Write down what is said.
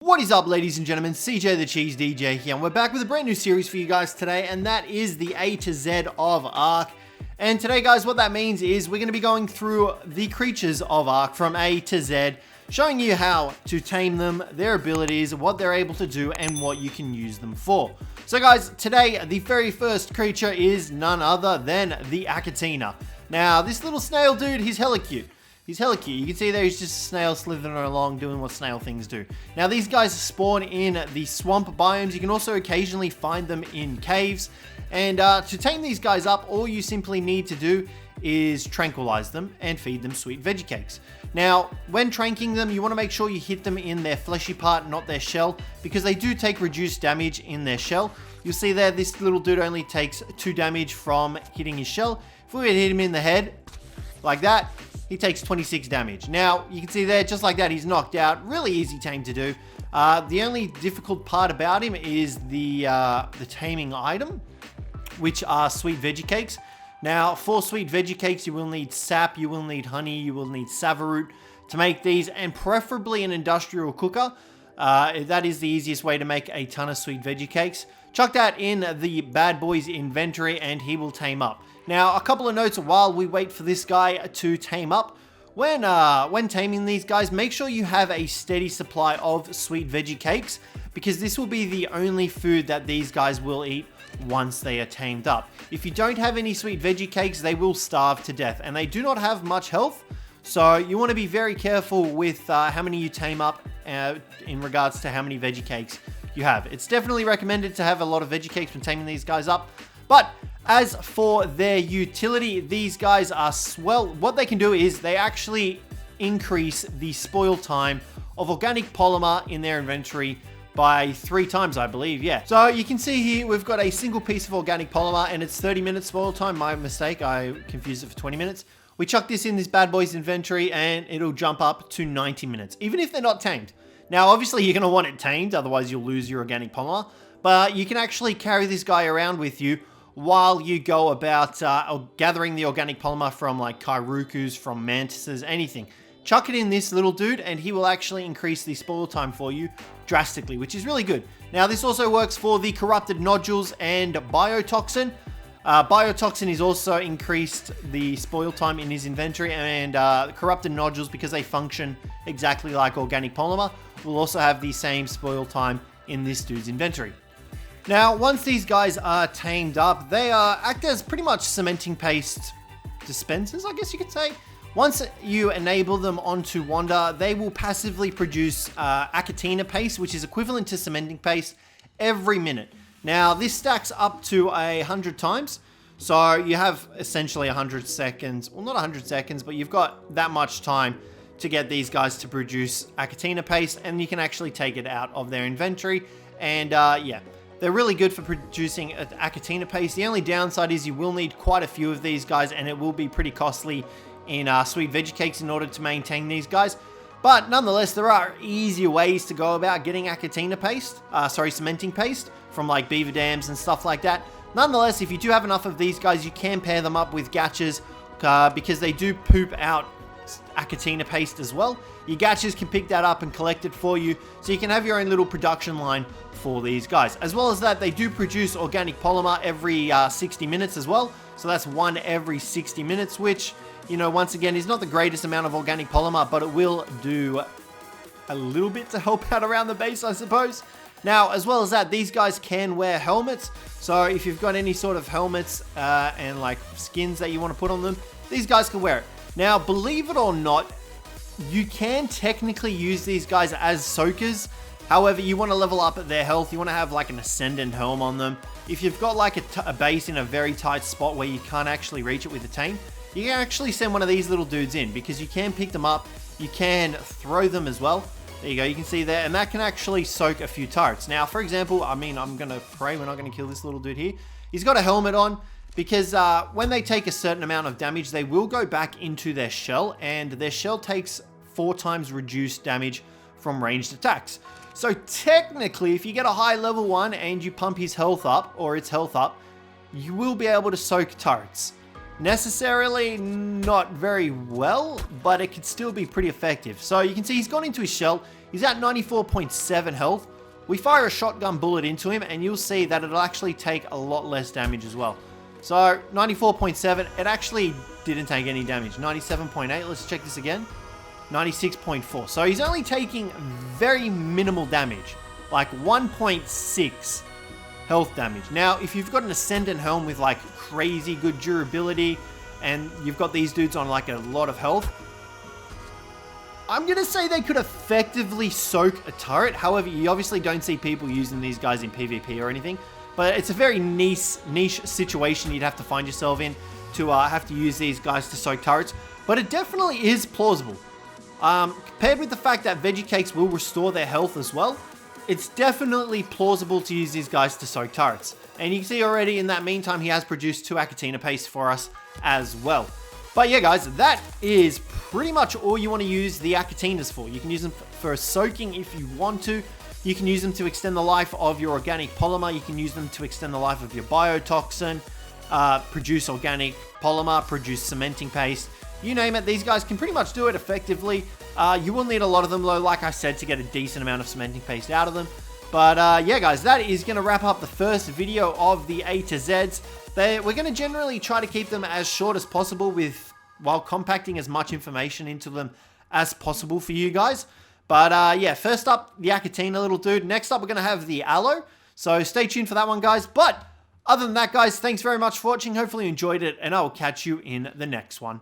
What is up, ladies and gentlemen? Cjthecheesedj here, and we're back with a brand new series for you guys today, and that is the A to Z of Ark. And today, guys, what that means is we're going to be going through the creatures of Ark from A to Z, showing you how to tame them, their abilities, what they're able to do, and what you can use them for. So, guys, today, the very first creature is none other than the ACAHTINA. Now, this little snail dude, he's hella cute. He's hella cute. You can see there he's just a snail slithering along doing what snail things do. Now these guys spawn in the swamp biomes. You can also occasionally find them in caves. And to tame these guys up, all you simply need to do is tranquilize them and feed them sweet veggie cakes. Now, when tranking them, you want to make sure you hit them in their fleshy part, not their shell, because they do take reduced damage in their shell. You'll see there, this little dude only takes 2 damage from hitting his shell. If we were to hit him in the head, like that, he takes 26 damage. Now, you can see there, just like that, he's knocked out. Really easy tame to do. The only difficult part about him is the taming item, which are sweet veggie cakes. Now, for sweet veggie cakes, you will need sap, you will need honey, you will need savaroot to make these, and preferably an industrial cooker. That is the easiest way to make a ton of sweet veggie cakes. Chuck that in the bad boy's inventory, and he will tame up. Now, a couple of notes while we wait for this guy to tame up. When taming these guys, make sure you have a steady supply of sweet veggie cakes, because this will be the only food that these guys will eat once they are tamed up. If you don't have any sweet veggie cakes, they will starve to death, and they do not have much health, so you want to be very careful with how many you tame up in regards to how many veggie cakes you have. It's definitely recommended to have a lot of veggie cakes when taming these guys up, but as for their utility, these guys are what they can do is they actually increase the spoil time of organic polymer in their inventory by 3 times, I believe, yeah. So you can see here, we've got a single piece of organic polymer and it's 30 minutes spoil time. My mistake, I confused it for 20 minutes. We chuck this in this bad boy's inventory and it'll jump up to 90 minutes, even if they're not tamed. Now, obviously you're gonna want it tamed, otherwise you'll lose your organic polymer, but you can actually carry this guy around with you while you go about gathering the organic polymer from like Kairukus, from mantises, anything. Chuck it in this little dude and he will actually increase the spoil time for you drastically, which is really good. Now this also works for the corrupted nodules and biotoxin. Biotoxin is also increased the spoil time in his inventory, and corrupted nodules, because they function exactly like organic polymer, will also have the same spoil time in this dude's inventory. Now, once these guys are tamed up, they act as pretty much cementing paste dispensers, I guess you could say. Once you enable them onto Wander, they will passively produce ACAHTINA paste, which is equivalent to cementing paste, every minute. Now, this stacks up to 100 times, so you have essentially 100 seconds. Well, not 100 seconds, but you've got that much time to get these guys to produce ACAHTINA paste, and you can actually take it out of their inventory, and yeah. They're really good for producing ACAHTINA paste. The only downside is you will need quite a few of these guys, and it will be pretty costly in sweet veggie cakes in order to maintain these guys. But nonetheless, there are easier ways to go about getting ACAHTINA paste, cementing paste, from like beaver dams and stuff like that. Nonetheless, if you do have enough of these guys, you can pair them up with gachas, because they do poop out ACAHTINA paste as well. Your gachas can pick that up and collect it for you, so you can have your own little production line for these guys. As well as that, they do produce organic polymer every 60 minutes as well. So that's 1 every 60 minutes, which, you know, once again, is not the greatest amount of organic polymer, but it will do a little bit to help out around the base, I suppose. Now, as well as that, these guys can wear helmets. So if you've got any sort of helmets and like skins that you want to put on them, these guys can wear it. Now, believe it or not, you can technically use these guys as soakers. However, you want to level up their health. You want to have like an ascendant helm on them. If you've got like a base in a very tight spot where you can't actually reach it with a tame, you can actually send one of these little dudes in, because you can pick them up. You can throw them as well. There you go, you can see there, and that can actually soak a few turrets. Now, for example, I mean, I'm going to pray we're not going to kill this little dude here. He's got a helmet on, because when they take a certain amount of damage, they will go back into their shell, and their shell takes 4 times reduced damage from ranged attacks. So technically, if you get a high level one and you pump his health up, or its health up, you will be able to soak turrets. Necessarily not very well, but it could still be pretty effective. So you can see he's gone into his shell. He's at 94.7 health. We fire a shotgun bullet into him, and you'll see that it'll actually take a lot less damage as well. So 94.7, it actually didn't take any damage. 97.8, let's check this again. 96.4. So he's only taking very minimal damage, like 1.6 health damage. Now, if you've got an Ascendant Helm with like crazy good durability, and you've got these dudes on like a lot of health, I'm going to say they could effectively soak a turret. However, you obviously don't see people using these guys in PvP or anything, but it's a very niche situation you'd have to find yourself in to have to use these guys to soak turrets, but it definitely is plausible. Compared with the fact that Veggie Cakes will restore their health as well, it's definitely plausible to use these guys to soak turrets. And you can see already in that meantime, he has produced 2 ACAHTINA pastes for us as well. But yeah, guys, that is pretty much all you want to use the ACAHTINAs for. You can use them for soaking if you want to. You can use them to extend the life of your organic polymer. You can use them to extend the life of your biotoxin, produce organic polymer, produce cementing paste. You name it, these guys can pretty much do it effectively. You will need a lot of them though, like I said, to get a decent amount of cementing paste out of them. But yeah, guys, that is going to wrap up the first video of the A to Zs. We're going to generally try to keep them as short as possible while compacting as much information into them as possible for you guys. But yeah, first up, the ACAHTINA little dude. Next up, we're going to have the Aloe. So stay tuned for that one, guys. But other than that, guys, thanks very much for watching. Hopefully you enjoyed it, and I will catch you in the next one.